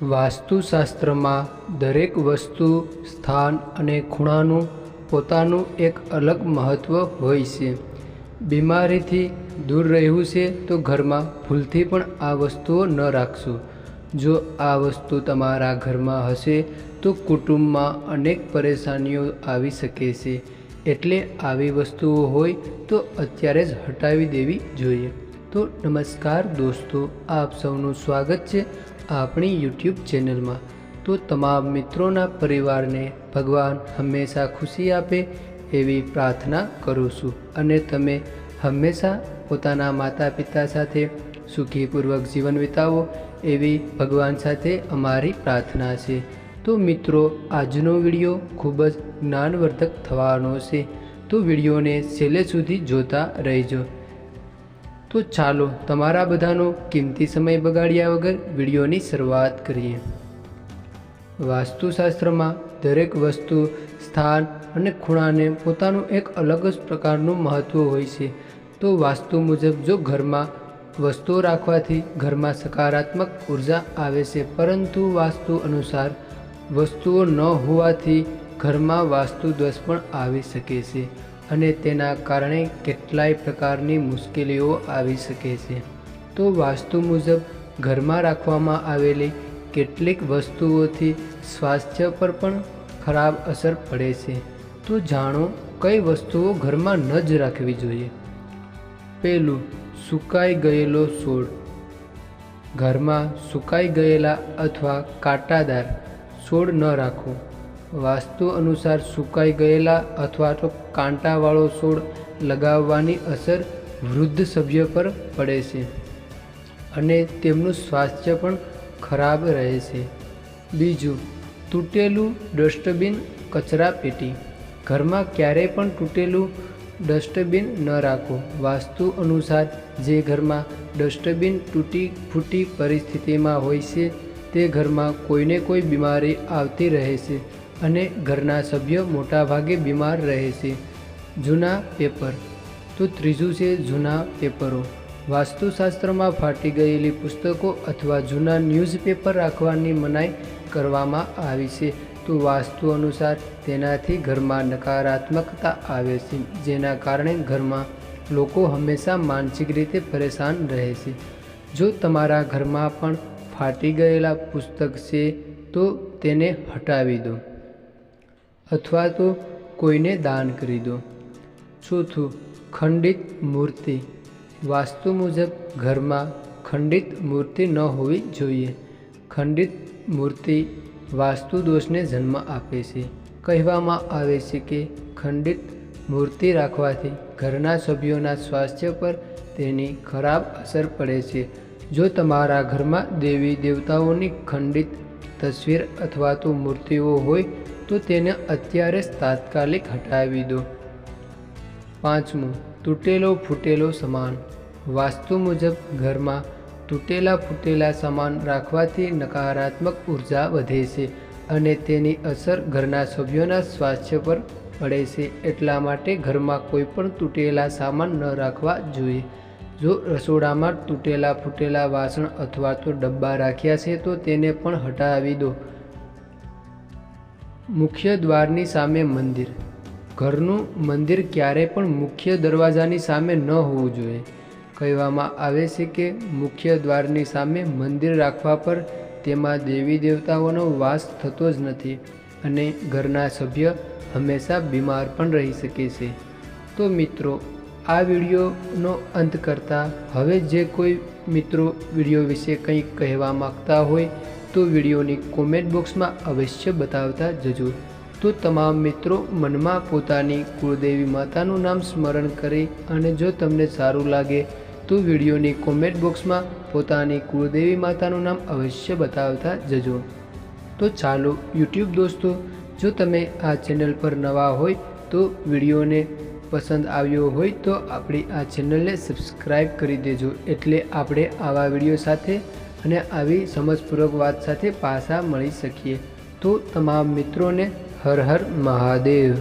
વાસ્તુશાસ્ત્રમાં દરેક વસ્તુ, સ્થાન અને ખૂણાનું પોતાનું એક અલગ મહત્ત્વ હોય છે. બીમારીથી દૂર રહેવું છે તો ઘરમાં ભૂલથી પણ આ વસ્તુઓ ન રાખશો. જો આ વસ્તુ તમારા ઘરમાં હશે તો કુટુંબમાં અનેક પરેશાનીઓ આવી શકે છે. એટલે આવી વસ્તુઓ હોય તો અત્યારે જ હટાવી દેવી જોઈએ. તો નમસ્કાર દોસ્તો, આપ સૌનું સ્વાગત છે આપણી YouTube ચેનલમાં. તો તમામ મિત્રોના પરિવારને ભગવાન હંમેશા ખુશી આપે એવી પ્રાર્થના કરું છું અને તમે હંમેશા પોતાના માતા પિતા સાથે સુખીપૂર્વક જીવન વિતાવો એવી ભગવાન સાથે અમારી પ્રાર્થના છે. તો મિત્રો, આજનો વિડીયો ખૂબ જ જ્ઞાનવર્ધક થવાનો છે, તો વિડીયોને છેલ્લે સુધી જોતા રહેજો. તો ચાલો તમારા બધાનો કિંમતી સમય બગાડ્યા વગર વિડીયોની શરૂઆત કરીએ. વાસ્તુશાસ્ત્રમાં દરેક વસ્તુ, સ્થાન અને ખૂણાને પોતાનું એક અલગ જ પ્રકારનું મહત્ત્વ હોય છે. તો વાસ્તુ મુજબ જો ઘરમાં વસ્તુઓ રાખવાથી ઘરમાં સકારાત્મક ઉર્જા આવે છે, પરંતુ વાસ્તુ અનુસાર વસ્તુઓ ન હોવાથી ઘરમાં વાસ્તુ દોષ પણ આવી શકે છે અને તેના કારણે કેટલાય પ્રકારની મુશ્કેલીઓ આવી શકે છે. તો વાસ્તુ મુજબ ઘરમાં રાખવામાં આવેલી કેટલીક વસ્તુઓથી સ્વાસ્થ્ય પર પણ ખરાબ અસર પડે છે. તો જાણો કઈ વસ્તુઓ ઘરમાં ન જ રાખવી જોઈએ. પહેલું, સુકાઈ ગયેલો છોડ. ઘરમાં સુકાઈ ગયેલા અથવા કાંટાદાર છોડ ન રાખો. વાસ્તુ અનુસાર સુકાઈ ગયેલા અથવા તો કાંટાવાળો છોડ લગાવવાની અસર વૃદ્ધ સભ્ય પર પડે છે અને તેમનું સ્વાસ્થ્ય પણ ખરાબ રહે છે. બીજું, તૂટેલું ડસ્ટબિન, કચરા પેટી. ઘરમાં ક્યારેય પણ તૂટેલું ડસ્ટબિન ન રાખો. વાસ્તુ અનુસાર જે ઘરમાં ડસ્ટબિન તૂટી ફૂટી પરિસ્થિતિમાં હોય છે તે ઘરમાં કોઈને કોઈ બીમારી આવતી રહે છે અને ઘરના સભ્યો મોટાભાગે બીમાર રહે છે. જૂના પેપર. તો ત્રીજું છે જૂના પેપરો. વાસ્તુશાસ્ત્રમાં ફાટી ગયેલી પુસ્તકો અથવા જૂના ન્યૂઝપેપર રાખવાની મનાઈ કરવામાં આવી છે. તો વાસ્તુ અનુસાર તેનાથી ઘરમાં નકારાત્મકતા આવે છે, જેના કારણે ઘરમાં લોકો હંમેશા માનસિક રીતે પરેશાન રહે છે. જો તમારા ઘરમાં પણ ફાટી ગયેલા પુસ્તક છે તો તેને હટાવી દો અથવા તો કોઈને દાન કરી દો. ચોથું, ખંડિત મૂર્તિ. વાસ્તુ મુજબ ઘરમાં ખંડિત મૂર્તિ ન હોવી જોઈએ. ખંડિત મૂર્તિ વાસ્તુ દોષને જન્મ આપે છે. કહેવામાં આવે છે કે ખંડિત મૂર્તિ રાખવાથી ઘરના સભ્યોના સ્વાસ્થ્ય પર તેની ખરાબ અસર પડે છે. જો તમારા ઘરમાં દેવી દેવતાઓની ખંડિત તસવીર અથવા તો મૂર્તિઓ હોય તો તેને અત્યારે જ તાત્કાલિક હટાવી દો. પાંચમું, તૂટેલો ફૂટેલો સામાન. વાસ્તુ મુજબ ઘરમાં તૂટેલા ફૂટેલા સામાન રાખવાથી નકારાત્મક ઉર્જા વધે છે અને તેની અસર ઘરના સભ્યોના સ્વાસ્થ્ય પર પડે છે. એટલા માટે ઘરમાં કોઈ પણ તૂટેલા સામાન ન રાખવા જોઈએ. જો રસોડામાં તૂટેલા ફૂટેલા વાસણ અથવા તો ડબ્બા રાખ્યા છે તો તેને પણ હટાવી દો. મુખ્ય દ્વારની સામે મંદિર. ઘરનું મંદિર ક્યારેય પણ મુખ્ય દરવાજાની સામે ન હોવું જોઈએ. કહેવામાં આવે છે કે મુખ્ય દ્વારની સામે મંદિર રાખવા પર તેમાં દેવી દેવતાઓનો વાસ થતો જ નથી અને ઘરના સભ્ય હંમેશા બીમાર પણ રહી શકે છે. તો મિત્રો, આ વિડીયોનો અંત કરતાં હવે જે કોઈ મિત્રો વિડીયો વિશે કંઈક કહેવા માગતા હોય તો વિડીયોની કોમેન્ટ બોક્સમાં અવશ્ય બતાવતા જજો. તો તમામ મિત્રો મનમાં પોતાની કુળદેવી માતાનું નામ સ્મરણ કરી અને જો તમને સારું લાગે તો વિડીયોની કોમેન્ટ બોક્સમાં પોતાની કુળદેવી માતાનું નામ અવશ્ય બતાવતા જજો. તો ચાલો YouTube દોસ્તો, જો તમે આ ચેનલ પર નવા હોય તો વિડીયોને પસંદ આવ્યો હોય તો આપણી આ ચેનલને સબસ્ક્રાઈબ કરી દેજો, એટલે આપણે આવા વિડીયો સાથે અને આવી સમજપૂર્વક વાત સાથે પાછા મળી શકીએ. તો તમામ મિત્રોને હર હર મહાદેવ.